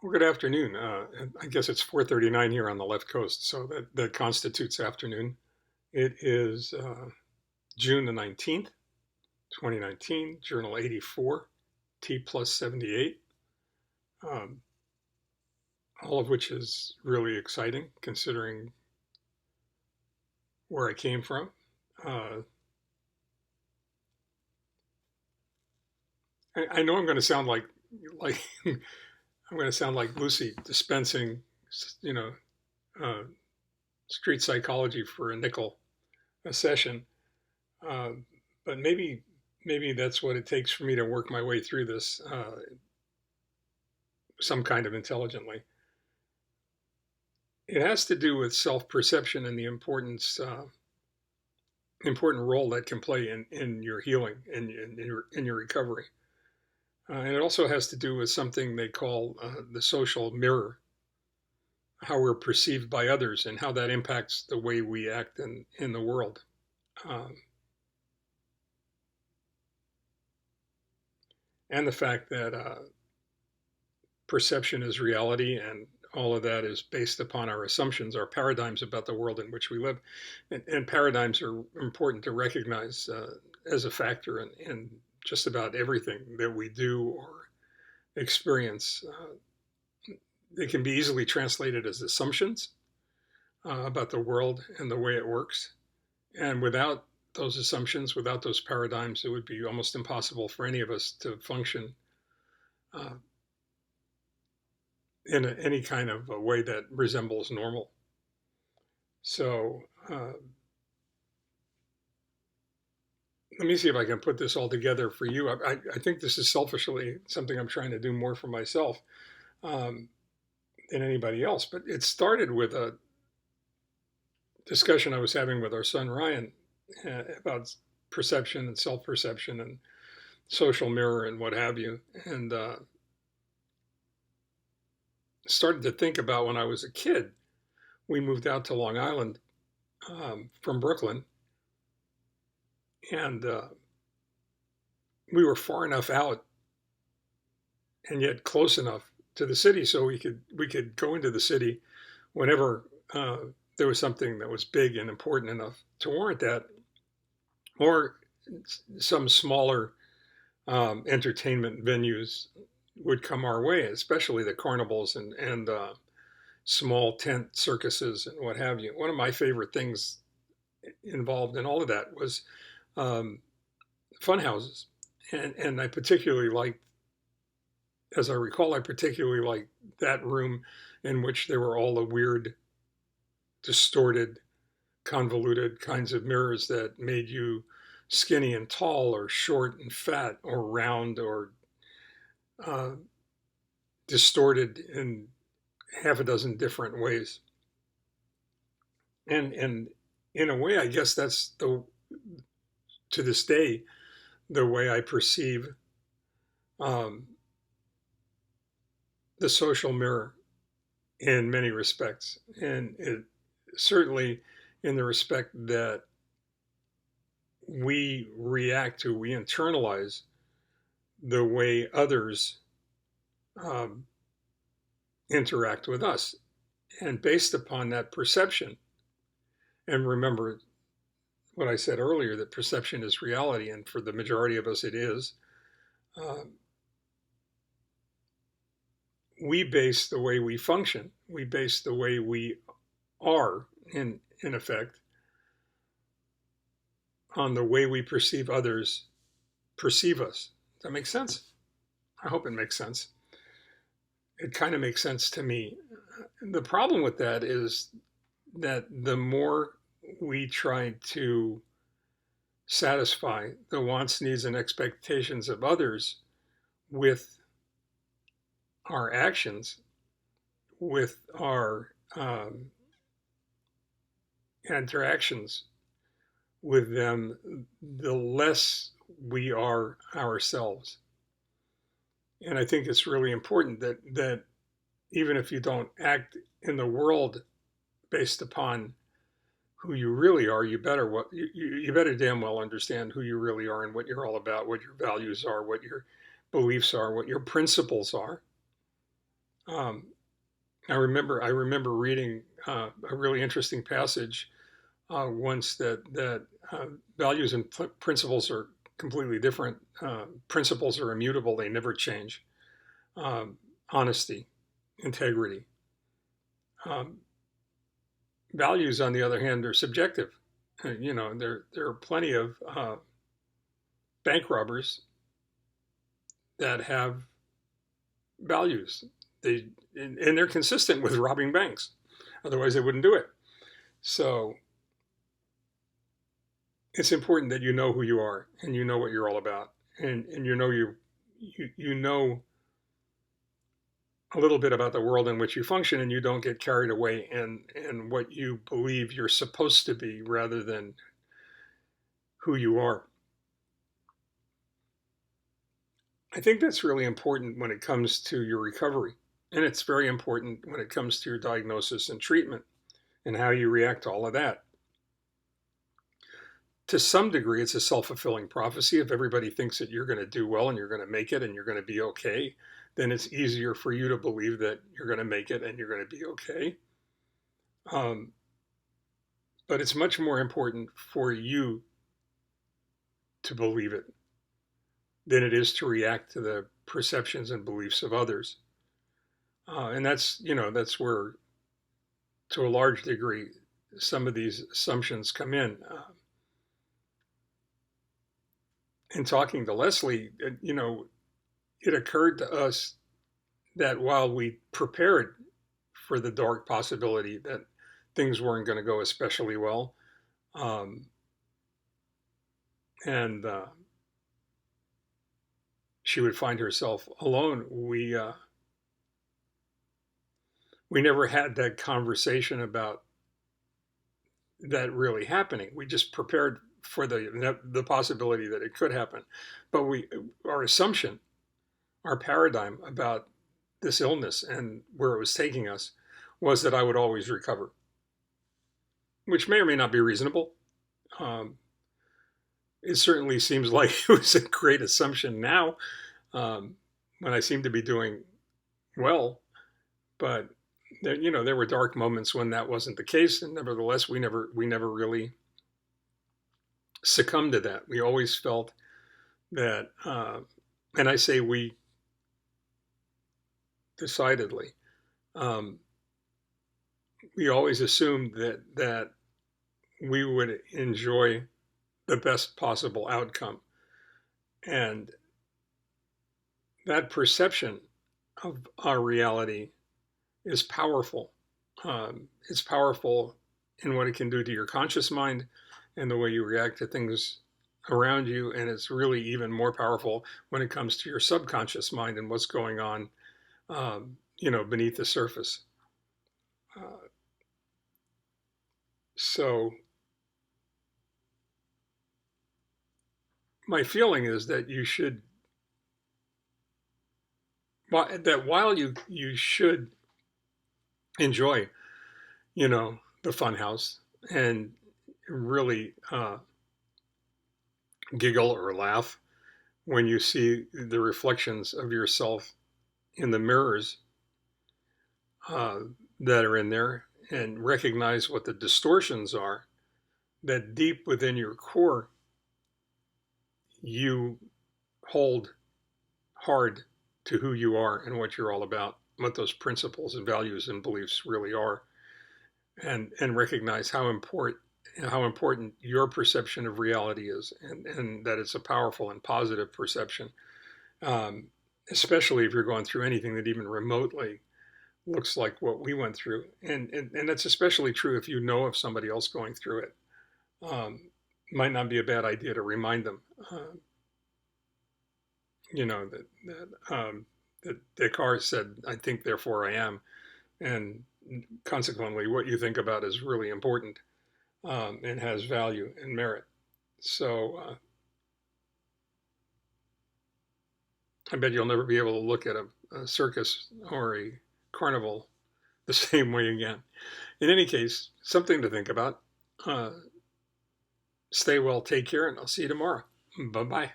Well, good afternoon. I guess it's 4:39 here on the left coast, so that constitutes afternoon. It is June the 19th, 2019, Journal 84, T+78, um, all of which is really exciting considering where I came from. Uh, I know I'm going to sound like I'm going to sound like Lucy dispensing, you know, uh, street psychology for a nickel a session. Uh, but maybe that's what it takes for me to work my way through this some kind of intelligently. It has to do with self-perception and the important role that can play in your healing and in your recovery. And it also has to do with something they call the social mirror, how we're perceived by others and how that impacts the way we act in the world. Um, and the fact that perception is reality, and all of that is based upon our assumptions, our paradigms about the world in which we live. And paradigms are important to recognize as a factor in just about everything that we do or experience. They can be easily translated as assumptions about the world and the way it works. And without those assumptions, without those paradigms, it would be almost impossible for any of us to function uh, in any kind of a way that resembles normal. So let me see if I can put this all together for you. I think this is selfishly something I'm trying to do more for myself um, than anybody else. But it started with a discussion I was having with our son Ryan about perception and self-perception and social mirror and what have you. And started to think about when I was a kid. We moved out to Long Island from Brooklyn, and we were far enough out and yet close enough to the city so we could go into the city whenever there was something that was big and important enough to warrant that, or some smaller entertainment venues would come our way, especially the carnivals and small tent circuses and what have you. One of my favorite things involved in all of that was um, fun houses, and I particularly liked, as I recall, I particularly liked that room in which there were all the weird, distorted, convoluted kinds of mirrors that made you skinny and tall, or short and fat, or round, or uh, distorted in half a dozen different ways. And in a way, I guess that's the to this day the way I perceive um, the social mirror in many respects, and it certainly in the respect that we internalize the way others um, interact with us. And based upon that perception, and remember what I said earlier, that perception is reality, and for the majority of us, it is. Um, we base the way we function, we base the way we are, in effect, on the way we perceive others perceive us. Does that make sense? I hope it makes sense. It kind of makes sense to me. The problem with that is that the more we try to satisfy the wants, needs, and expectations of others with our actions, with our interactions with them, the less we are ourselves. And I think it's really important that even if you don't act in the world based upon who you really are, you better damn well understand who you really are and what you're all about, what your values are, what your beliefs are, what your principles are. Um, I remember reading a really interesting passage once that values and principles are completely different. Principles are immutable; they never change. Um, Honesty, integrity. Um, Values, on the other hand, are subjective. There are plenty of bank robbers that have values. And they're consistent with robbing banks. Otherwise, they wouldn't do it. So it's important that you know who you are and you know what you're all about, and you know a little bit about the world in which you function, and you don't get carried away in what you believe you're supposed to be rather than who you are. I think that's really important when it comes to your recovery. And it's very important when it comes to your diagnosis and treatment and how you react to all of that. To some degree, it's a self-fulfilling prophecy. If everybody thinks that you're going to do well and you're going to make it and you're going to be okay, then it's easier for you to believe that you're going to make it and you're going to be okay. Um, but it's much more important for you to believe it than it is to react to the perceptions and beliefs of others. And that's where, to a large degree, some of these assumptions come in. In talking to Leslie, it occurred to us that while we prepared for the dark possibility that things weren't going to go especially well, um, and she would find herself alone, we never had that conversation about that really happening. We just prepared for the possibility that it could happen, but our assumption, our paradigm about this illness and where it was taking us was that I would always recover, which may or may not be reasonable. Um, it certainly seems like it was a great assumption now, um, when I seem to be doing well, but there were dark moments when that wasn't the case, and nevertheless, we never really succumbed to that. We always felt that, and I say we decidedly, um, we always assumed that we would enjoy the best possible outcome, and that perception of our reality is powerful. It's powerful in what it can do to your conscious mind and the way you react to things around you. And it's really even more powerful when it comes to your subconscious mind and what's going on, beneath the surface. Uh, so my feeling is that while you should enjoy, the funhouse and really giggle or laugh when you see the reflections of yourself in the mirrors uh, that are in there, and recognize what the distortions are, that deep within your core you hold hard to who you are and what you're all about, what those principles and values and beliefs really are, and recognize how important your perception of reality is, and that it's a powerful and positive perception, um, especially if you're going through anything that even remotely looks like what we went through. And that's especially true if you know of somebody else going through it. Um, might not be a bad idea to remind them, that Descartes said, "I think, therefore I am," and consequently, what you think about is really important, and has value and merit. So I bet you'll never be able to look at a circus or a carnival the same way again. In any case, something to think about. Stay well, take care, and I'll see you tomorrow. Bye bye.